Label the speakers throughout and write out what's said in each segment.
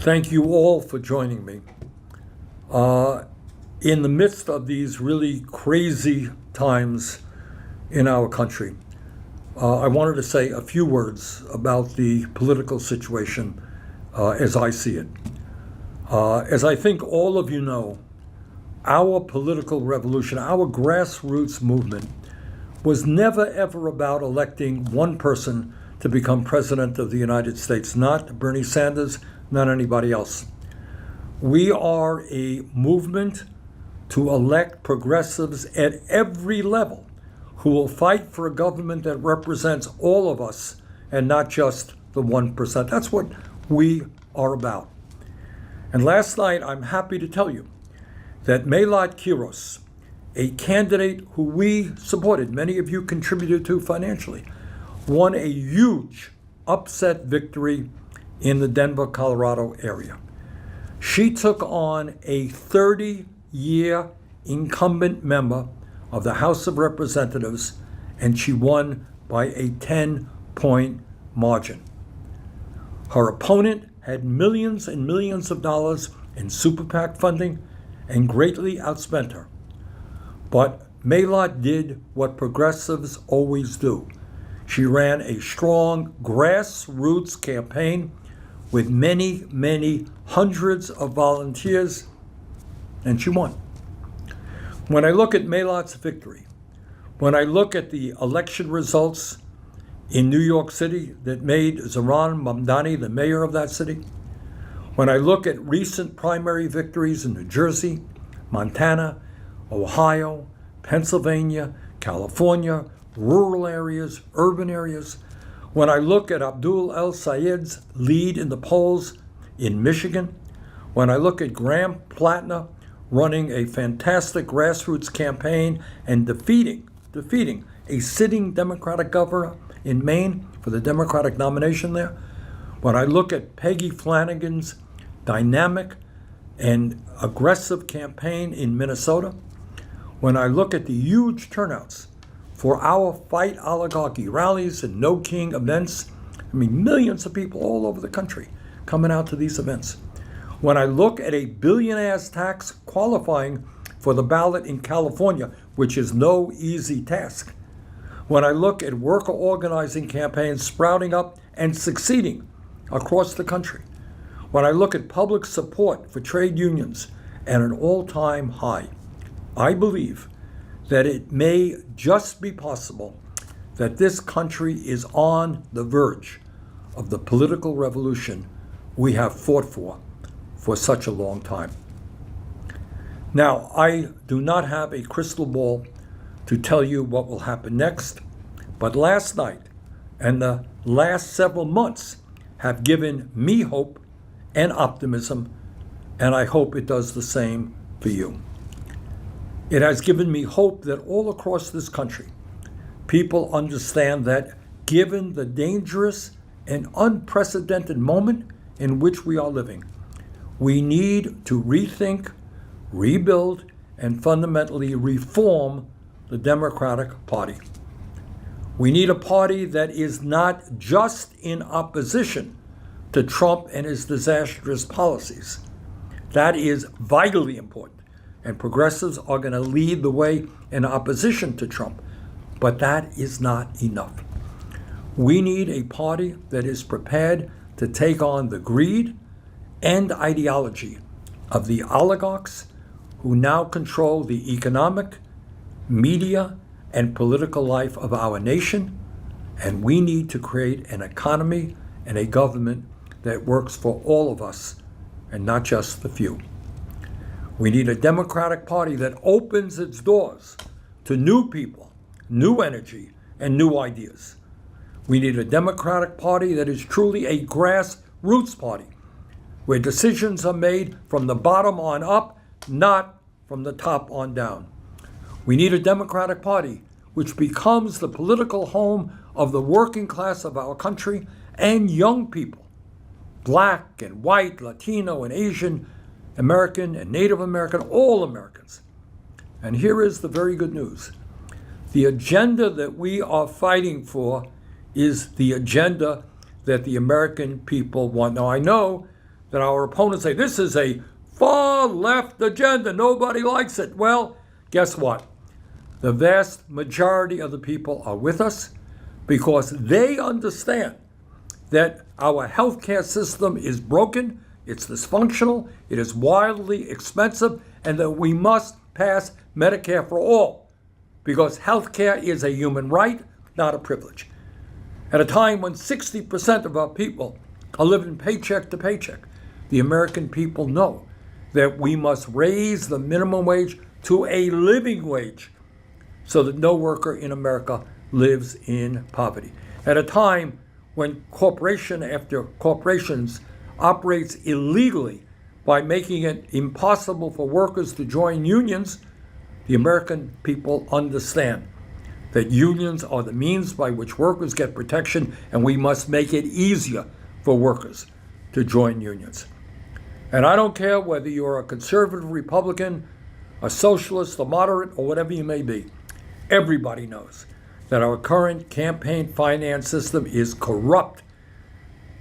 Speaker 1: Thank you all for joining me. In the midst of these really crazy times in our country, I wanted to say a few words about the political situation as I see it. As I think all of you know, our political revolution, our grassroots movement, was never ever about electing one person to become president of the United States, not Bernie Sanders, not anybody else. We are a movement to elect progressives at every level who will fight for a government that represents all of us and not just the 1%. That's what we are about. And last night, I'm happy to tell you that Melat Kiros, a candidate who we supported, many of you contributed to financially, won a huge upset victory in the Denver, Colorado area. She took on a 30-year incumbent member of the House of Representatives, and she won by a 10-point margin. Her opponent had millions and millions of dollars in super PAC funding and greatly outspent her. But Melat did what progressives always do. She ran a strong grassroots campaign with many, many hundreds of volunteers, and she won. When I look at Melat's victory, when I look at the election results in New York City that made Zohran Mamdani the mayor of that city, when I look at recent primary victories in New Jersey, Montana, Ohio, Pennsylvania, California, rural areas, urban areas, when I look at Abdul El Sayed's lead in the polls in Michigan, when I look at Graham Platner running a fantastic grassroots campaign and defeating a sitting Democratic governor in Maine for the Democratic nomination there, when I look at Peggy Flanagan's dynamic and aggressive campaign in Minnesota, when I look at the huge turnouts for our Fight Oligarchy rallies and No King events, millions of people all over the country coming out to these events. When I look at a billionaire's tax qualifying for the ballot in California, which is no easy task. When I look at worker organizing campaigns sprouting up and succeeding across the country. When I look at public support for trade unions at an all-time high, I believe that it may just be possible that this country is on the verge of the political revolution we have fought for such a long time. Now, I do not have a crystal ball to tell you what will happen next, but last night and the last several months have given me hope and optimism, and I hope it does the same for you. It has given me hope that all across this country, people understand that given the dangerous and unprecedented moment in which we are living, we need to rethink, rebuild, and fundamentally reform the Democratic Party. We need a party that is not just in opposition to Trump and his disastrous policies. That is vitally important, and progressives are going to lead the way in opposition to Trump, but that is not enough. We need a party that is prepared to take on the greed and ideology of the oligarchs who now control the economic, media, and political life of our nation, and we need to create an economy and a government that works for all of us and not just the few. We need a Democratic Party that opens its doors to new people, new energy, and new ideas. We need a Democratic Party that is truly a grassroots party, where decisions are made from the bottom on up, not from the top on down. We need a Democratic Party which becomes the political home of the working class of our country and young people, Black and white, Latino and Asian, American and Native American, all Americans. And here is the very good news. The agenda that we are fighting for is the agenda that the American people want. Now, I know that our opponents say, this is a far left agenda, nobody likes it. Well, guess what? The vast majority of the people are with us because they understand that our healthcare system is broken, it's dysfunctional, it is wildly expensive, and that we must pass Medicare for all because healthcare is a human right, not a privilege. At a time when 60% of our people are living paycheck to paycheck, the American people know that we must raise the minimum wage to a living wage so that no worker in America lives in poverty. At a time when corporation after corporations operates illegally by making it impossible for workers to join unions, the American people understand that unions are the means by which workers get protection, and we must make it easier for workers to join unions. And I don't care whether you're a conservative Republican, a socialist, a moderate, or whatever you may be. Everybody knows that our current campaign finance system is corrupt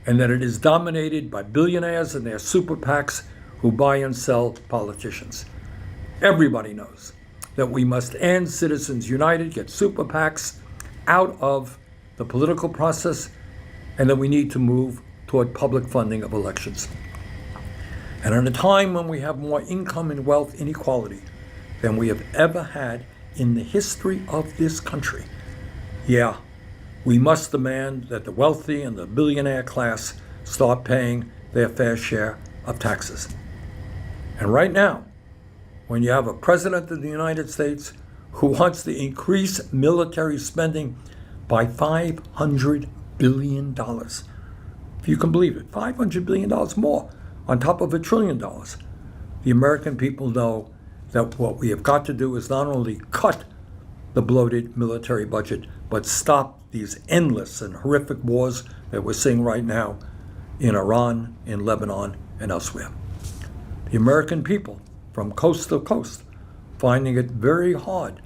Speaker 1: and that it is dominated by billionaires and their super PACs who buy and sell politicians. Everybody knows that we must end Citizens United, get super PACs out of the political process, and that we need to move toward public funding of elections. And at a time when we have more income and wealth inequality than we have ever had in the history of this country, yeah, we must demand that the wealthy and the billionaire class start paying their fair share of taxes. And right now, when you have a president of the United States who wants to increase military spending by $500 billion, if you can believe it, $500 billion more on top of $1 trillion, the American people know that what we have got to do is not only cut the bloated military budget, but stop these endless and horrific wars that we're seeing right now in Iran, in Lebanon, and elsewhere. The American people, from coast to coast, finding it very hard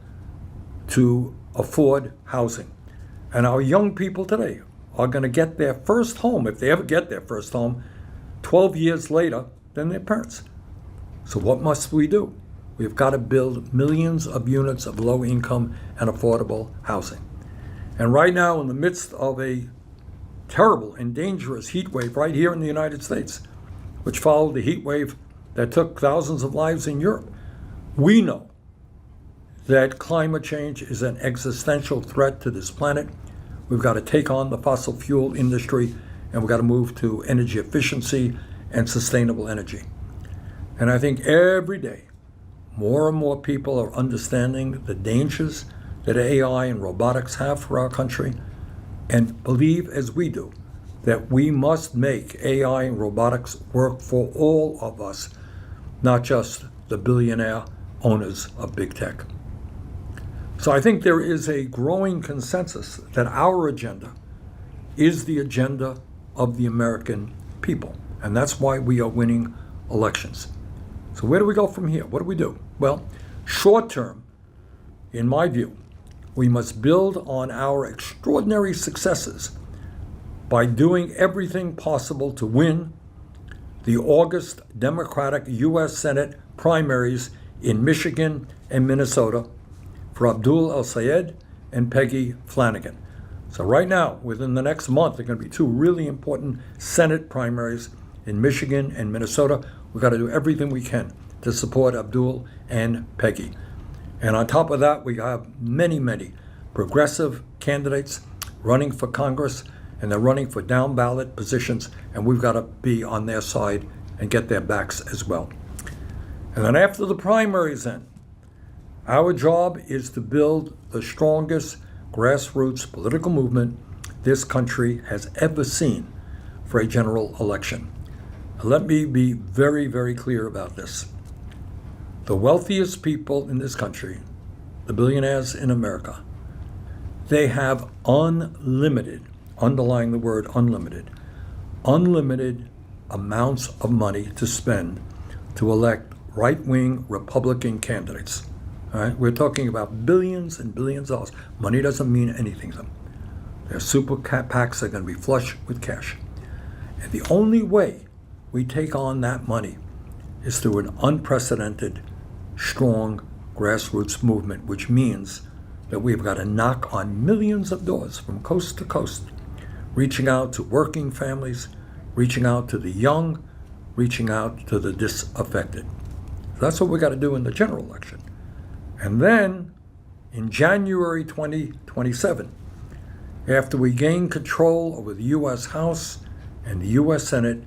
Speaker 1: to afford housing. And our young people today are going to get their first home, if they ever get their first home, 12 years later than their parents. So what must we do? We've got to build millions of units of low income and affordable housing. And right now, in the midst of a terrible and dangerous heat wave right here in the United States, which followed the heat wave that took thousands of lives in Europe, we know that climate change is an existential threat to this planet. We've got to take on the fossil fuel industry, and we've got to move to energy efficiency and sustainable energy. And I think every day, more and more people are understanding the dangers that AI and robotics have for our country, and believe, as we do, that we must make AI and robotics work for all of us, not just the billionaire owners of big tech. So I think there is a growing consensus that our agenda is the agenda of the American people, and that's why we are winning elections. So where do we go from here? What do we do? Well, short term, in my view, we must build on our extraordinary successes by doing everything possible to win the August Democratic U.S. Senate primaries in Michigan and Minnesota for Abdul El-Sayed and Peggy Flanagan. So right now, within the next month, there are going to be two really important Senate primaries in Michigan and Minnesota. We've got to do everything we can to support Abdul and Peggy. And on top of that, we have many, many progressive candidates running for Congress, and they're running for down ballot positions, and we've got to be on their side and get their backs as well. And then after the primaries end, our job is to build the strongest grassroots political movement this country has ever seen for a general election. And let me be very, very clear about this. The wealthiest people in this country, the billionaires in America, they have unlimited, underlying the word unlimited amounts of money to spend to elect right-wing Republican candidates. All right? We're talking about billions and billions of dollars. Money doesn't mean anything to them. Their super PACs are going to be flush with cash. And the only way we take on that money is through an unprecedented, strong grassroots movement, which means that we've got to knock on millions of doors from coast to coast, reaching out to working families, reaching out to the young, reaching out to the disaffected. That's what we got to do in the general election. And then in January 2027, after we gain control over the U.S. House and the U.S. Senate,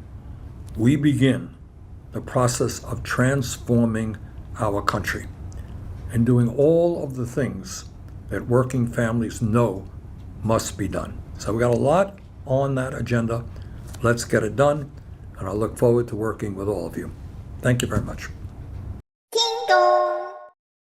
Speaker 1: we begin the process of transforming our country and doing all of the things that working families know must be done. So we got a lot on that agenda. Let's get it done, and I look forward to working with all of you. Thank you very much.